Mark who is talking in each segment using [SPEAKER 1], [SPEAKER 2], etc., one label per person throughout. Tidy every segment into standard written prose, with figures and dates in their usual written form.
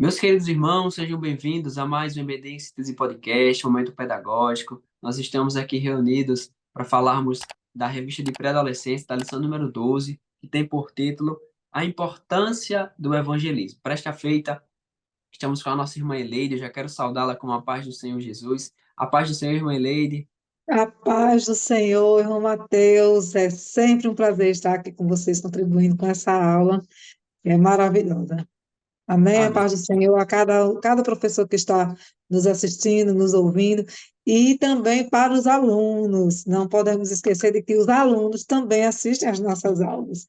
[SPEAKER 1] Meus queridos irmãos, sejam bem-vindos a mais um EBD em Síntese Podcast, Momento Pedagógico. Nós estamos aqui reunidos para falarmos da revista de pré-adolescência, da lição número 12, que tem por título A Importância do Evangelismo. Para esta feita, estamos com a nossa irmã Eleide, eu já quero saudá-la com a paz do Senhor Jesus. A paz do Senhor, irmã Eleide.
[SPEAKER 2] A paz do Senhor, irmão Mateus, é sempre um prazer estar aqui com vocês, contribuindo com essa aula, que é maravilhosa. Amém? A
[SPEAKER 1] Amém.
[SPEAKER 2] paz do Senhor a cada professor que está nos assistindo, nos ouvindo, e também para os alunos. Não podemos esquecer de que os alunos também assistem às nossas aulas.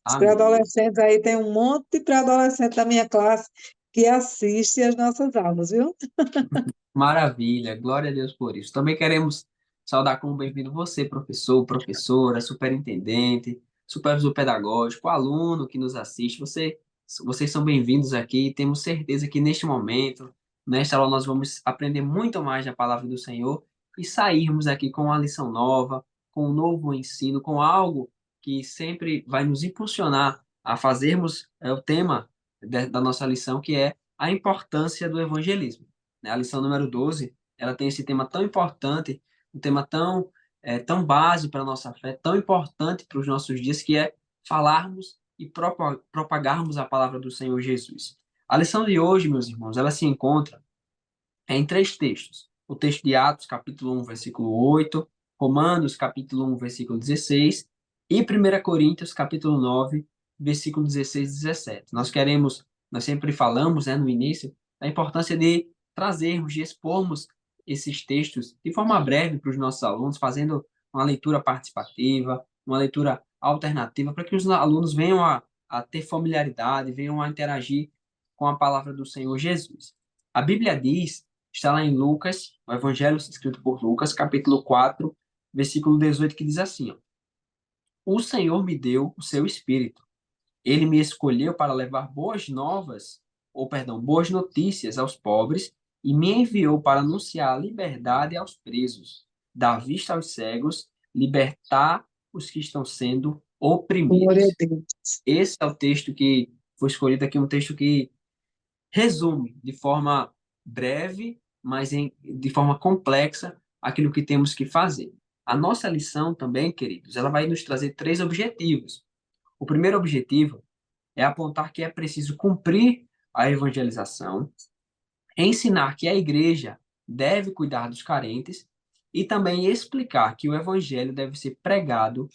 [SPEAKER 2] Os
[SPEAKER 1] Amém.
[SPEAKER 2] pré-adolescentes aí, tem um monte de pré-adolescente da minha classe que assiste às nossas aulas, viu?
[SPEAKER 1] Maravilha, glória a Deus por isso. Também queremos saudar como bem-vindo você, professor, professora, superintendente, supervisor pedagógico, aluno que nos assiste. Vocês são bem-vindos aqui. Temos certeza que neste momento, nesta aula, nós vamos aprender muito mais da palavra do Senhor e sairmos aqui com uma lição nova, com um novo ensino, com algo que sempre vai nos impulsionar a fazermos o tema da nossa lição, que é a importância do evangelismo, né? A lição número 12, ela tem esse tema tão importante, um tema tão básico para a nossa fé, tão importante para os nossos dias, que é falarmos e propagarmos a palavra do Senhor Jesus. A lição de hoje, meus irmãos, ela se encontra em três textos. O texto de Atos, capítulo 1, versículo 8, Romanos, capítulo 1, versículo 16, e 1 Coríntios, capítulo 9, versículo 16 e 17. Nós sempre falamos, né, no início, da importância de trazermos, de expormos esses textos de forma breve para os nossos alunos, fazendo uma leitura participativa, uma leitura alternativa, para que os alunos venham a ter familiaridade, venham a interagir com a palavra do Senhor Jesus. A Bíblia diz, está lá em Lucas, o Evangelho escrito por Lucas, capítulo 4, versículo 18, que diz assim: ó, O Senhor me deu o seu Espírito. Ele me escolheu para levar boas novas, ou perdão, boas notícias aos pobres e me enviou para anunciar a liberdade aos presos, dar vista aos cegos, libertar os que estão sendo
[SPEAKER 2] Glória a
[SPEAKER 1] oprimidos.
[SPEAKER 2] Deus.
[SPEAKER 1] Esse é o texto que foi escolhido aqui, um texto que resume de forma breve, mas de forma complexa, aquilo que temos que fazer. A nossa lição também, queridos, ela vai nos trazer três objetivos. O primeiro objetivo é apontar que é preciso cumprir a evangelização, ensinar que a igreja deve cuidar dos carentes e também explicar que o evangelho deve ser pregado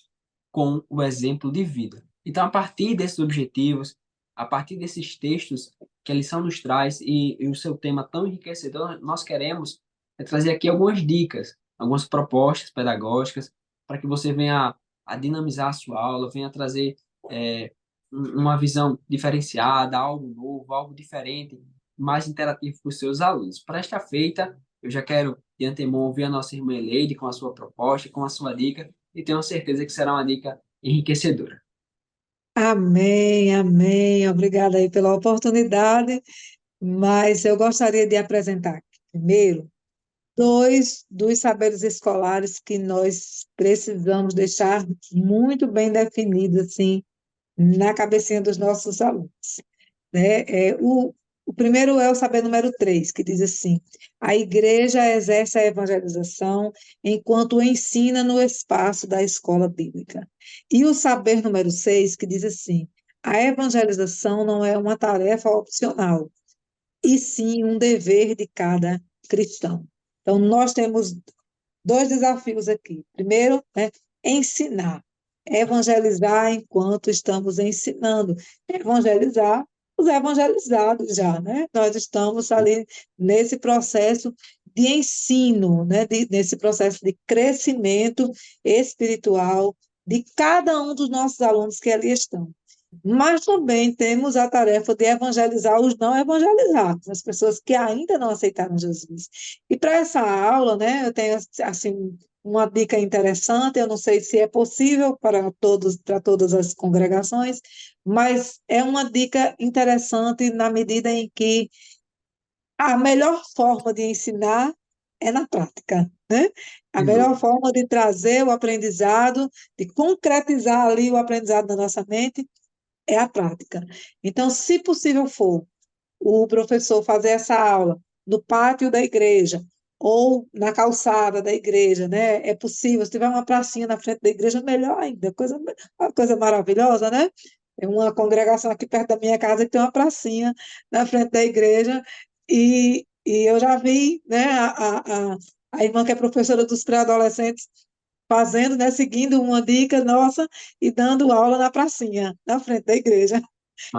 [SPEAKER 1] com o exemplo de vida. Então, a partir desses objetivos, a partir desses textos que a lição nos traz e o seu tema tão enriquecedor, nós queremos trazer aqui algumas dicas, algumas propostas pedagógicas para que você venha a dinamizar a sua aula, venha trazer uma visão diferenciada, algo novo, algo diferente, mais interativo para os seus alunos. Para esta feita, eu já quero de antemão ouvir a nossa irmã Eleide com a sua proposta, com a sua dica, e tenho certeza que será uma dica enriquecedora.
[SPEAKER 2] Amém, amém. Obrigada aí pela oportunidade, mas eu gostaria de apresentar aqui, primeiro, dois dos saberes escolares que nós precisamos deixar muito bem definidos, assim, na cabecinha dos nossos alunos, né? O primeiro é o saber número 3, que diz assim: a igreja exerce a evangelização enquanto ensina no espaço da escola bíblica. E o saber número 6, que diz assim: a evangelização não é uma tarefa opcional, e sim um dever de cada cristão. Então, nós temos dois desafios aqui. Primeiro, né, ensinar. Evangelizar enquanto estamos ensinando. Evangelizar os evangelizados já, né? Nós estamos ali nesse processo de ensino, né? Nesse processo de crescimento espiritual de cada um dos nossos alunos que ali estão. Mas também temos a tarefa de evangelizar os não evangelizados, as pessoas que ainda não aceitaram Jesus. E para essa aula, né, eu tenho assim uma dica interessante, eu não sei se é possível para todas as congregações, mas é uma dica interessante na medida em que a melhor forma de ensinar é na prática, né? A
[SPEAKER 1] Sem
[SPEAKER 2] melhor
[SPEAKER 1] dúvida.
[SPEAKER 2] forma de trazer o aprendizado, de concretizar ali o aprendizado na nossa mente, é a prática. Então, se possível for, o professor fazer essa aula no pátio da igreja ou na calçada da igreja, né? É possível, se tiver uma pracinha na frente da igreja, melhor ainda, uma coisa maravilhosa, né? Tem uma congregação aqui perto da minha casa que tem uma pracinha na frente da igreja e eu já vi, né, a irmã que é professora dos pré-adolescentes fazendo, né, seguindo uma dica nossa e dando aula na pracinha, na frente da igreja.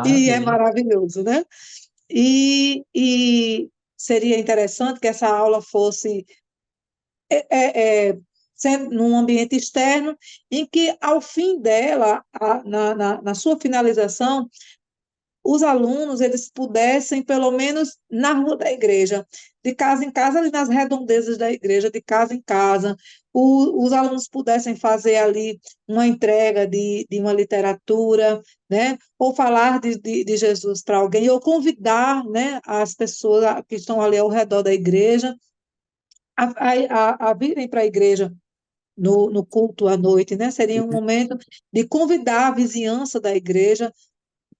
[SPEAKER 2] E é
[SPEAKER 1] Maravilha.
[SPEAKER 2] maravilhoso, né? E seria interessante que essa aula fosse sendo num ambiente externo, em que, ao fim dela, na sua finalização, os alunos eles pudessem, pelo menos na rua da igreja, de casa em casa, ali nas redondezas da igreja, de casa em casa, os alunos pudessem fazer ali uma entrega de uma literatura, né? Ou falar de Jesus para alguém, ou convidar, né, as pessoas que estão ali ao redor da igreja a virem para a igreja no culto à noite, né? Seria um momento de convidar a vizinhança da igreja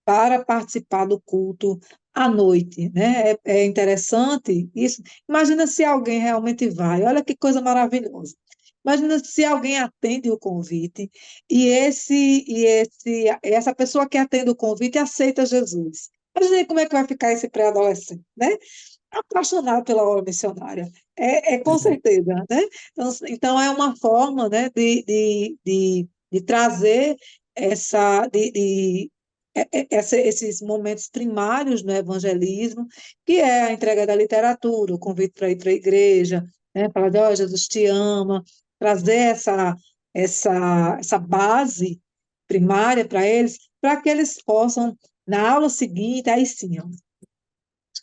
[SPEAKER 2] para participar do culto à noite, né? É interessante isso. Imagina se alguém realmente vai. Olha que coisa maravilhosa. Imagina se alguém atende o convite e essa pessoa que atende o convite aceita Jesus. Imagina aí como é que vai ficar esse pré-adolescente, né? Apaixonado pela obra missionária. Com certeza, né? Então é uma forma, né, de trazer esses momentos primários no evangelismo, que é a entrega da literatura, o convite para ir para a igreja, né, falar de, ó, Jesus te ama, trazer essa base primária para que eles possam, na aula seguinte, aí sim, ó,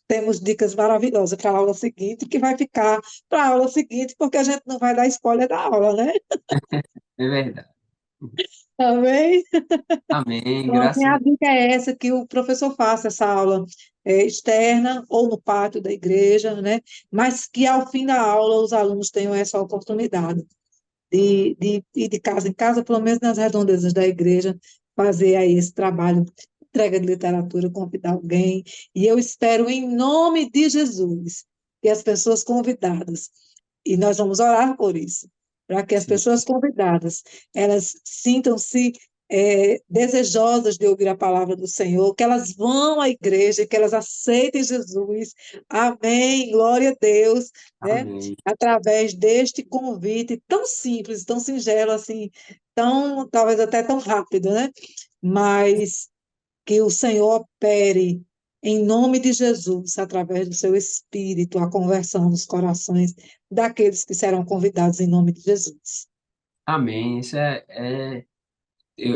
[SPEAKER 2] temos dicas maravilhosas para a aula seguinte, que vai ficar para a aula seguinte, porque a gente não vai dar spoiler da aula, né?
[SPEAKER 1] É verdade.
[SPEAKER 2] Amém?
[SPEAKER 1] Amém.
[SPEAKER 2] Então, assim,
[SPEAKER 1] Graças
[SPEAKER 2] a
[SPEAKER 1] a
[SPEAKER 2] dica é essa, que o professor faça essa aula externa ou no pátio da igreja, né? Mas que ao fim da aula os alunos tenham essa oportunidade de ir de casa em casa, pelo menos nas redondezas da igreja, fazer aí esse trabalho, entrega de literatura, convidar alguém. E eu espero, em nome de Jesus, que as pessoas convidadas, e nós vamos orar por isso, para que as
[SPEAKER 1] Sim.
[SPEAKER 2] pessoas convidadas, elas sintam-se desejosas de ouvir a palavra do Senhor, que elas vão à igreja, que elas aceitem Jesus. Amém, glória a Deus, né?
[SPEAKER 1] Amém.
[SPEAKER 2] Através deste convite tão simples, tão singelo, assim, tão, talvez até tão rápido, né? Mas que o Senhor opere em nome de Jesus, através do seu Espírito, a conversão dos corações daqueles que serão convidados em nome de Jesus.
[SPEAKER 1] Amém. Isso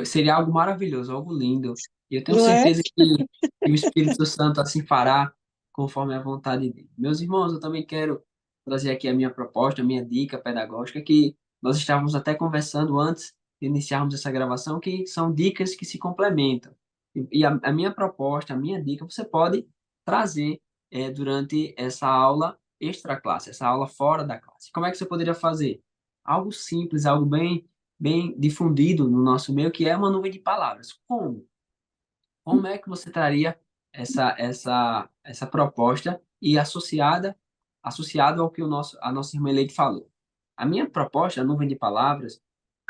[SPEAKER 1] seria algo maravilhoso, algo lindo. E eu tenho
[SPEAKER 2] Não é?
[SPEAKER 1] certeza que o Espírito Santo assim fará conforme a vontade dele. Meus irmãos, eu também quero trazer aqui a minha proposta, a minha dica pedagógica, que nós estávamos até conversando antes de iniciarmos essa gravação, que são dicas que se complementam. E a minha proposta, a minha dica, você pode trazer durante essa aula extra classe, essa aula fora da classe. Como é que você poderia fazer? Algo simples, algo bem difundido no nosso meio, que é uma nuvem de palavras. Como? Como é que você traria essa proposta e associado ao que a nossa irmã Leite falou? A minha proposta, a nuvem de palavras,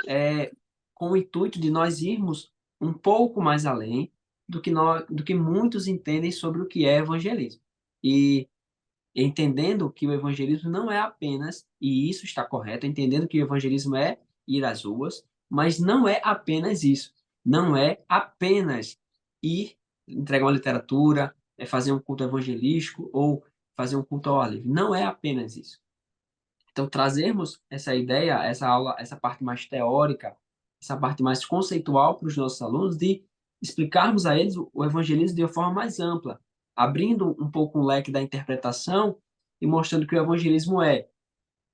[SPEAKER 1] é com o intuito de nós irmos um pouco mais além do que muitos entendem sobre o que é evangelismo. E entendendo que o evangelismo não é apenas, e isso está correto, entendendo que o evangelismo é ir às ruas, mas não é apenas isso. Não é apenas ir entregar uma literatura, fazer um culto evangelístico ou fazer um culto ao ar livre. Não é apenas isso. Então, trazermos essa ideia, essa aula, essa parte mais teórica, essa parte mais conceitual para os nossos alunos, de explicarmos a eles o evangelismo de uma forma mais ampla, abrindo um pouco o leque da interpretação e mostrando que o evangelismo é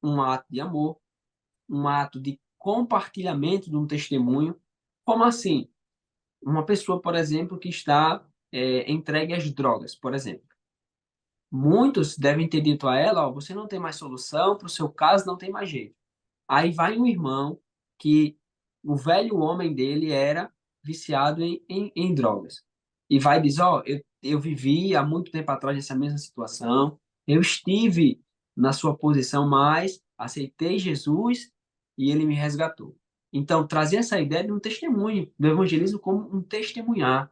[SPEAKER 1] um ato de amor, um ato de compartilhamento de um testemunho. Como assim? Uma pessoa, por exemplo, que está entregue às drogas, por exemplo. Muitos devem ter dito a ela, ó, você não tem mais solução, para o seu caso não tem mais jeito. Aí vai um irmão que o velho homem dele era viciado em drogas. E vai dizer, ó, eu vivi há muito tempo atrás essa mesma situação. Eu estive na sua posição, mas aceitei Jesus e ele me resgatou. Então, trazer essa ideia de um testemunho, do evangelismo como um testemunhar,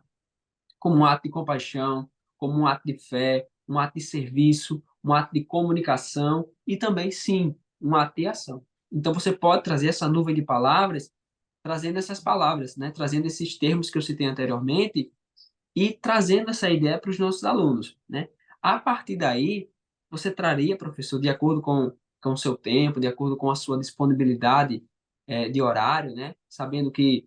[SPEAKER 1] como um ato de compaixão, como um ato de fé, um ato de serviço, um ato de comunicação e também, sim, um ato de ação. Então, você pode trazer essa nuvem de palavras, trazendo essas palavras, né? Trazendo esses termos que eu citei anteriormente e trazendo essa ideia para os nossos alunos, né? A partir daí, você traria, professor, de acordo com o seu tempo, de acordo com a sua disponibilidade de horário, né? Sabendo que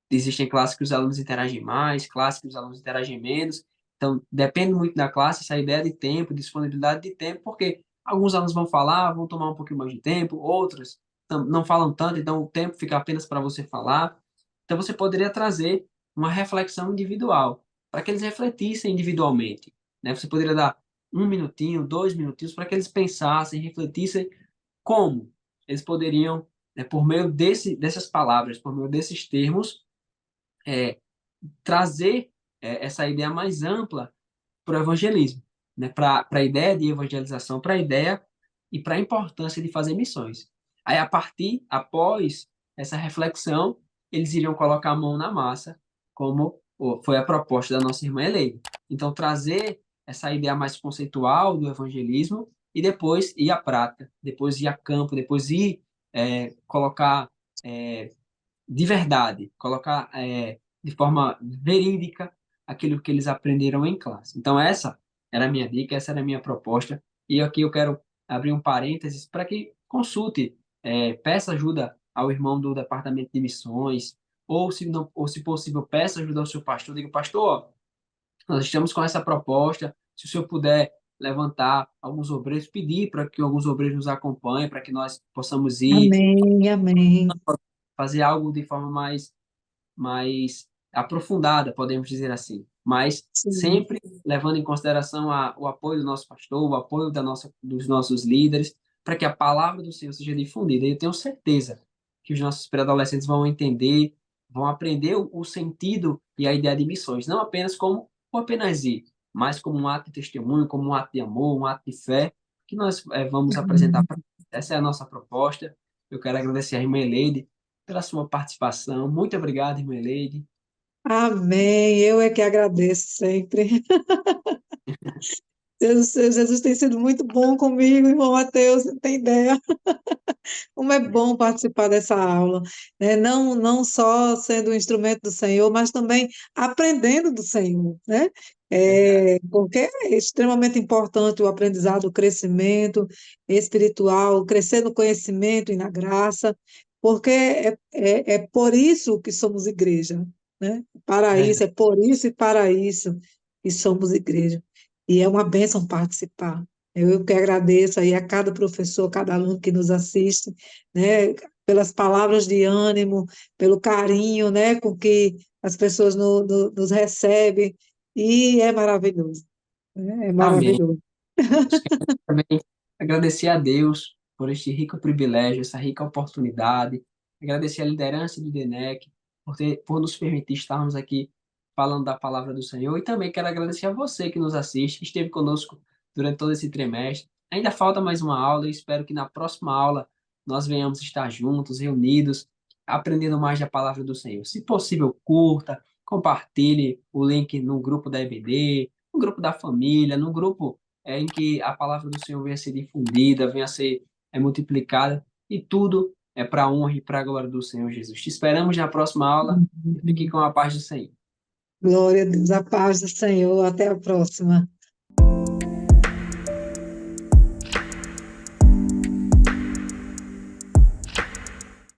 [SPEAKER 1] existem classes que os alunos interagem mais, classes que os alunos interagem menos. Então, depende muito da classe, essa ideia de tempo, disponibilidade de tempo, porque alguns alunos vão falar, vão tomar um pouquinho mais de tempo, outros não falam tanto, então o tempo fica apenas para você falar. Então, você poderia trazer uma reflexão individual, para que eles refletissem individualmente, né? Você poderia dar 1 minutinho, 2 minutinhos, para que eles pensassem, refletissem como eles poderiam, né, por meio dessas palavras, por meio desses termos, é, trazer essa ideia mais ampla para o evangelismo, né? Para a ideia de evangelização, para a ideia e para a importância de fazer missões. Aí, após essa reflexão, eles iriam colocar a mão na massa, como foi a proposta da nossa irmã Eleide. Então, trazer essa ideia mais conceitual do evangelismo e depois ir à prática, depois ir a campo, depois ir colocar é, de verdade, colocar de forma verídica aquilo que eles aprenderam em classe. Então, essa era a minha dica, essa era a minha proposta. E aqui eu quero abrir um parênteses para que consulte, peça ajuda ao irmão do departamento de missões, ou se, não, ou se possível, peça ajuda ao seu pastor. Diga, pastor, ó, nós estamos com essa proposta. Se o senhor puder levantar alguns obreiros, pedir para que alguns obreiros nos acompanhem, para que nós possamos ir
[SPEAKER 2] Amém, amém.
[SPEAKER 1] fazer algo de forma mais aprofundada, podemos dizer assim, mas
[SPEAKER 2] Sim.
[SPEAKER 1] sempre levando em consideração o apoio do nosso pastor, o apoio dos nossos líderes, para que a palavra do Senhor seja difundida. E eu tenho certeza que os nossos pré-adolescentes vão entender, vão aprender o sentido e a ideia de missões, não apenas como apenas ir, mas como um ato de testemunho, como um ato de amor, um ato de fé, que nós vamos apresentar para eles. Essa é a nossa proposta. Eu quero agradecer a irmã Eleide pela sua participação. Muito obrigado, irmã Eleide.
[SPEAKER 2] Amém. Eu é que agradeço sempre. Jesus tem sido muito bom comigo, irmão Mateus, não tem ideia. Como é bom participar dessa aula, né? Não só sendo um instrumento do Senhor, mas também aprendendo do Senhor, né?
[SPEAKER 1] Verdade.
[SPEAKER 2] Porque é extremamente importante o aprendizado, o crescimento espiritual, crescer no conhecimento e na graça, porque é por isso que somos igreja, né? Para isso,
[SPEAKER 1] Verdade.
[SPEAKER 2] é por isso e para isso que somos igreja. E é uma bênção participar. Eu que agradeço aí a cada professor, cada aluno que nos assiste, né, pelas palavras de ânimo, pelo carinho, né, com que as pessoas nos recebem, e é maravilhoso, né, é
[SPEAKER 1] Amém.
[SPEAKER 2] maravilhoso.
[SPEAKER 1] Quero também agradecer a Deus por este rico privilégio, essa rica oportunidade. Agradecer a liderança do DENEC por nos permitir estarmos aqui falando da palavra do Senhor. E também quero agradecer a você que nos assiste, que esteve conosco durante todo esse trimestre. Ainda falta mais uma aula e espero que na próxima aula nós venhamos estar juntos, reunidos, aprendendo mais da palavra do Senhor. Se possível, curta, compartilhe o link no grupo da EBD, no grupo da família, no grupo em que a palavra do Senhor venha a ser difundida, venha a ser multiplicada, e tudo é para a honra e para a glória do Senhor Jesus. Te esperamos na próxima aula e fique com a paz do Senhor.
[SPEAKER 2] Glória a Deus, a paz do Senhor, até a próxima.